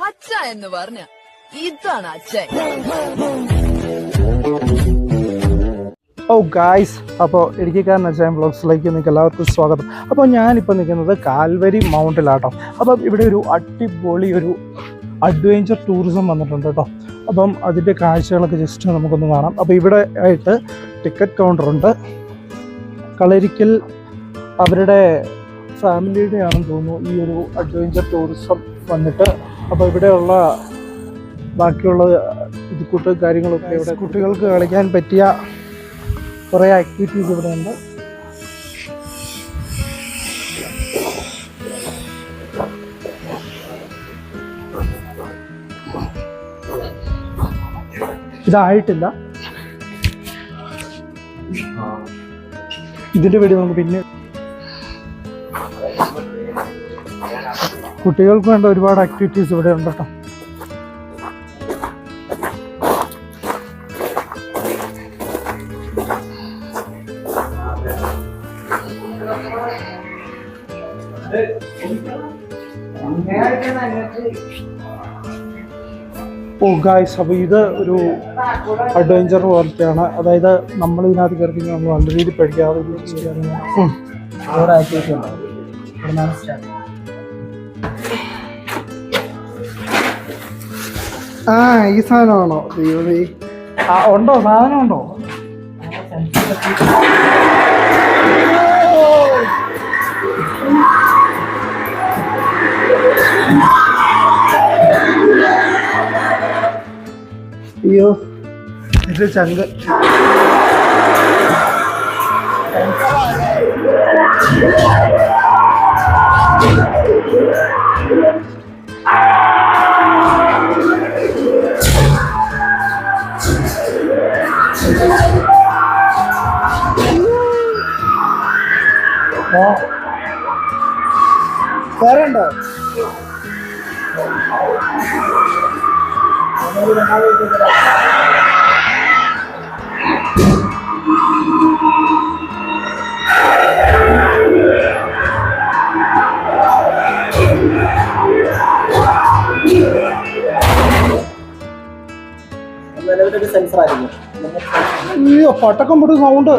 അച്ഛ എന്ന് പറഞ്ഞ ഇതാണ് അച്ഛൻ. ഓ ഗായ്സ്, അപ്പോൾ ഇടുക്കിക്കാരൻ അച്ഛൻ വ്ളോഗ്സിലേക്ക് നിങ്ങൾക്ക് എല്ലാവർക്കും സ്വാഗതം. അപ്പോൾ ഞാനിപ്പോൾ നിൽക്കുന്നത് കാൽവരി മൗണ്ടിലാട്ടോ. അപ്പം ഇവിടെ ഒരു അടിപൊളി ഒരു അഡ്വഞ്ചർ ടൂറിസം വന്നിട്ടുണ്ട് കേട്ടോ. അപ്പം അതിൻ്റെ കാഴ്ചകളൊക്കെ ജസ്റ്റ് നമുക്കൊന്ന് കാണാം. അപ്പോൾ ഇവിടെ ആയിട്ട് ടിക്കറ്റ് കൗണ്ടറുണ്ട്. കളരിക്കൽ അവരുടെ ഫാമിലിയുടെ ആണെന്ന് തോന്നുന്നു ഈ ഒരു അഡ്വഞ്ചർ ടൂറിസം വന്നിട്ട്. അപ്പോൾ ഇവിടെയുള്ള ബാക്കിയുള്ള ഇത് കൂട്ട് കാര്യങ്ങളൊക്കെ ഇവിടെ കുട്ടികൾക്ക് കളിക്കാൻ പറ്റിയ കുറേ ആക്ടിവിറ്റീസ് ഇവിടെ ഉണ്ട്. ഇതായിട്ടില്ല, ഇതിൻ്റെ വീഡിയോ നമുക്ക് പിന്നെ. കുട്ടികൾക്ക് വേണ്ട ഒരുപാട് ആക്ടിവിറ്റീസ് ഇവിടെ ഉണ്ട് കേട്ടോ. ഓ ഗായ്സ്, അപ്പോൾ ഇത് ഒരു അഡ്വഞ്ചർ പോലത്തെയാണ്. അതായത് നമ്മൾ ഇതിനകത്ത് കയറി നമ്മൾ നല്ല രീതിയിൽ പഠിക്കാതെ ഓരോ ആക്ടിവിറ്റി ഉണ്ടാവും. ആ ഈ സാധനമാണോ ദൈവമേ? ആ ഉണ്ടോ, സാധനം ഉണ്ടോ? അയ്യോ, ഇത് ചങ്ക. വേറെ ഉണ്ടോ? അയ്യോ, പട്ടക്കം പൊട്ടു സൗണ്ട്.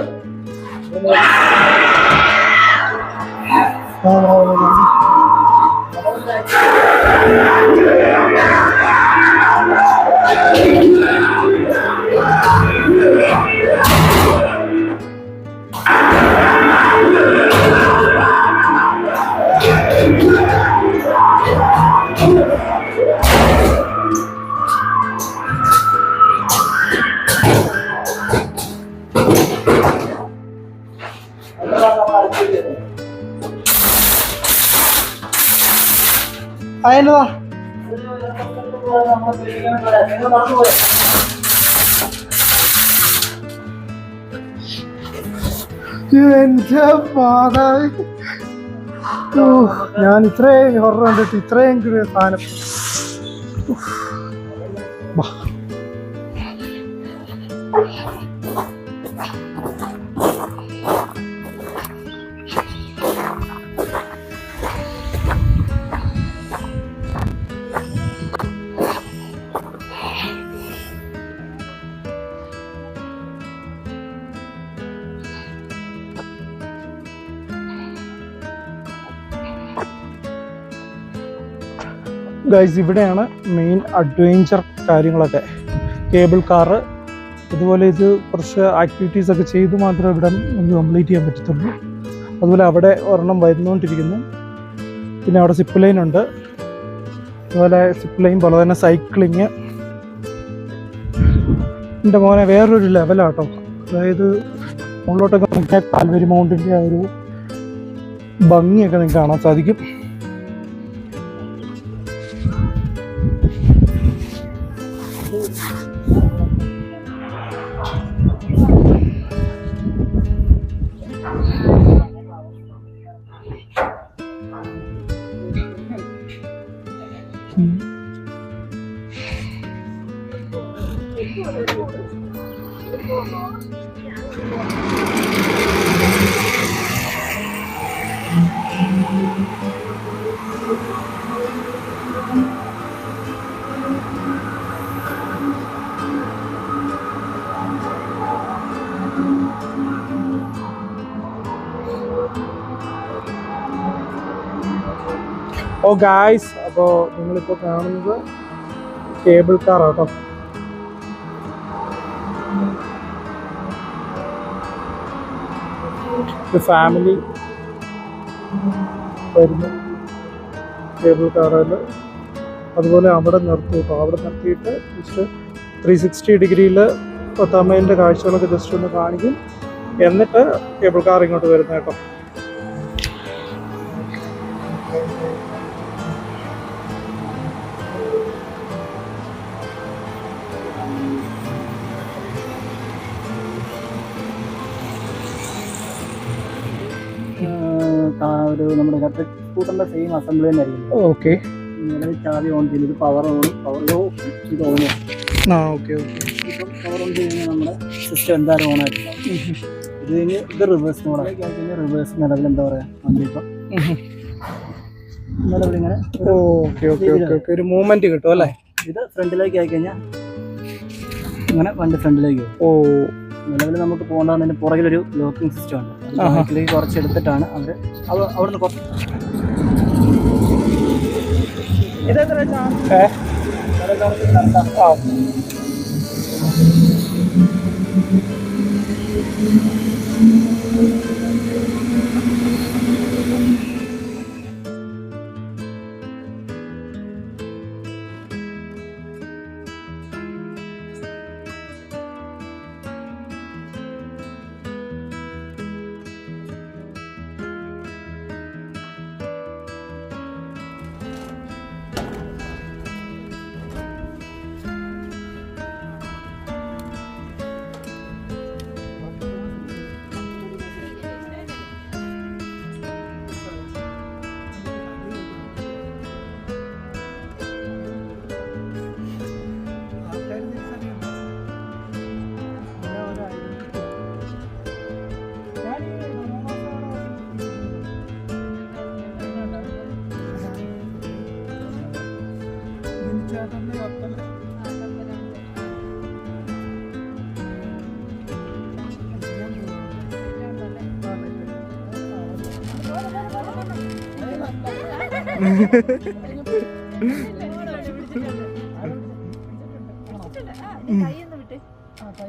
അയനതാ എന്റെ മാതാവ്. ഞാൻ ഇത്രയും ഹൊറർ കണ്ടിട്ട് ഇത്രയും സാധനം. ഗൈസ്, ഇവിടെയാണ് മെയിൻ അഡ്വഞ്ചർ കാര്യങ്ങളൊക്കെ. കേബിൾ കാറ്, അതുപോലെ ഇത് കുറച്ച് ആക്ടിവിറ്റീസൊക്കെ ചെയ്ത് മാത്രമേ ഇവിടെ നമുക്ക് കംപ്ലീറ്റ് ചെയ്യാൻ പറ്റത്തുള്ളൂ. അതുപോലെ അവിടെ ഒരെണ്ണം വരുന്നുകൊണ്ടിരിക്കുന്നു. പിന്നെ അവിടെ സിപ്പ് ലൈൻ ഉണ്ട്. അതുപോലെ സിപ്പ് ലൈൻ പോലെ തന്നെ സൈക്ലിങ്. എൻ്റെ മോനെ വേറൊരു ലെവലാട്ടോ. അതായത് മുകളിലോട്ടൊക്കെ നോക്കിയാൽ കാൽവരി മൗണ്ടിൻ്റെ ആ ഒരു ഭംഗിയൊക്കെ നിങ്ങൾക്ക് കാണാൻ സാധിക്കും. ഓ ഗായ്സ്, അപ്പോൾ നിങ്ങളിപ്പോൾ കാണുന്നത് കേബിൾ കാർ ആട്ടോ. ഒരു ഫാമിലി വരുന്നു കേബിൾ കാറിൽ. അതുപോലെ അവിടെ നിർത്തും കേട്ടോ. അവിടെ നിർത്തിയിട്ട് ജസ്റ്റ് 360 ഡിഗ്രിയിൽ തമിഴിൻ്റെ കാഴ്ചകളൊക്കെ ജസ്റ്റ് ഒന്ന് കാണിക്കും. എന്നിട്ട് കേബിൾ കാർ ഇങ്ങോട്ട് വരുന്നത് കേട്ടോ. ഒരു നമ്മുടെ ഇലക്ട്രിക് സ്കൂട്ടറിന്റെ സെയിം അസംബ്ലി തന്നെ ആയിരിക്കും. ഓക്കെ, ചാവി ഓൺ ചെയ്ത് ഇത് പവർ ഓൺ ഇത് ഓൺ ആ ഓക്കെ ഓക്കെ. ഇപ്പം പവർ ഓൺ ചെയ്ത് കഴിഞ്ഞാൽ നമ്മുടെ സിസ്റ്റം എന്തായാലും ഓൺ ആയിട്ടില്ല. ഇത് കഴിഞ്ഞ് ഇത് റിവേഴ്സ് മോഡായി കഴിഞ്ഞാൽ റിവേഴ്സ് നിലവിൽ എന്താ പറയുക വണ്ടി ഇപ്പം നിലവിൽ ഇങ്ങനെ ഓക്കെ ഓക്കെ ഓക്കെ ഓക്കെ ഒരു മൂവ്മെന്റ് കിട്ടും അല്ലേ? ഇത് ഫ്രണ്ടിലേക്ക് ആയി കഴിഞ്ഞാൽ ഇങ്ങനെ വണ്ടി ഫ്രണ്ടിലേക്ക് പോകും. ഓ, നിലവിൽ നമുക്ക് പോകേണ്ടതിന് പുറകിലൊരു ലോക്കിംഗ് സിസ്റ്റം ഉണ്ട്. ബാക്കിലേക്ക് കുറച്ച് എടുത്തിട്ടാണ് അവർ അവിടുന്ന് കുറച്ച് ഇതെത്ര ചാർജ്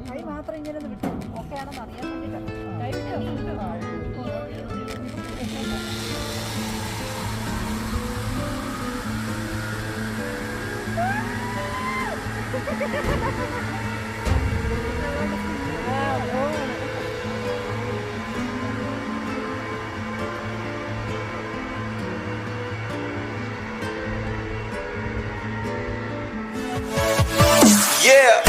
കൈ മാത്രം ഇങ്ങനെ വിട്ടു ഓക്കെ ആണെന്ന് അറിയാൻ വേണ്ടിട്ട്. Yeah.